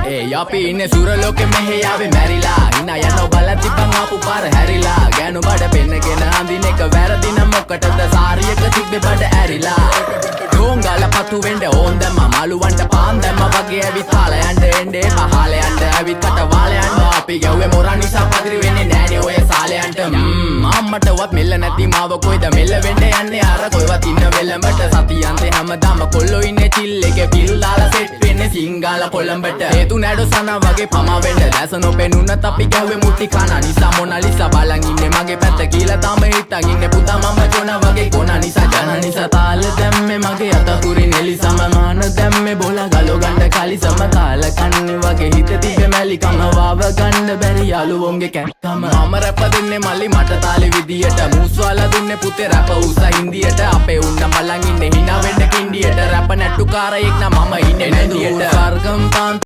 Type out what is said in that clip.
ඒ අපි ඉන්නේ සුරලෝකෙ මෙහෙ ආවේ මැරිලා හිනා යනෝ බලත් තිබ්බන් ආපු පාර හැරිලා ගෑනු බඩ පෙන්නගෙන අඳින එක වැරදි නම් මොකටද සාරියක තිබ්බේ බඩ ඇරිලා ඩෝංගල පතු වෙන්න ඕන් දැම්ම මාළුවන්ට පාන් දැම්ම වගේ ඇවිත් හාල යන්න එන්නේ පහල යන්න ඇවිත් කට වාල යන්න අපි ගැව්වේ මොරා නිසා පදිරි වෙන්නේ නෑනේ ඔය සාලයන්ට අම්මටවත් මෙල්ල නැති මාව කොයිද මෙල්ල වෙන්න යන්නේ අර කොයිවත් ඉන්න වෙලඹට සතියන්තේ හැමදාම කොල්ලෝ ඉන්නේ චිල් එකේ පිල් දාලා සෙට් වෙන්නේ සිංගාල කොළඹට හේතු නැඩෝ සනා වගේ පමා වෙන්න දැස නොපෙනුනත් අපි ගැව්වේ මුටි කන නිසා මොනාලිසා බලන් ඉන්නේ මගේ පැත්ත කියලා තාම හිටන් ඉන්නේ පුතා මම ජොන වගේ කොන නිසා ජන නිසා තාල දැම්මේ මගේ අතකුරින් එලිසම මාන දැම්මේ බෝලා ගලෝ ගන්න කලිසම තාල කන්නේ වගේ හිත තිබ්බේ මැලිකම වාව ගන්න බැරි යාළුවෝන්ගේ කැක්කම මම රැප දෙන්නේ මල්ලි මට තාලේ විදියට මූස්වාලා දුන්නේ පුතේ රැප උස හින්දියට අපේ උන්න බලන් ඉන්නේ hina වෙන්න කින්ඩියට රැප නැට්ටුකාරයෙක් නම් මම ඉන්නේ නැදියට වර්ගම්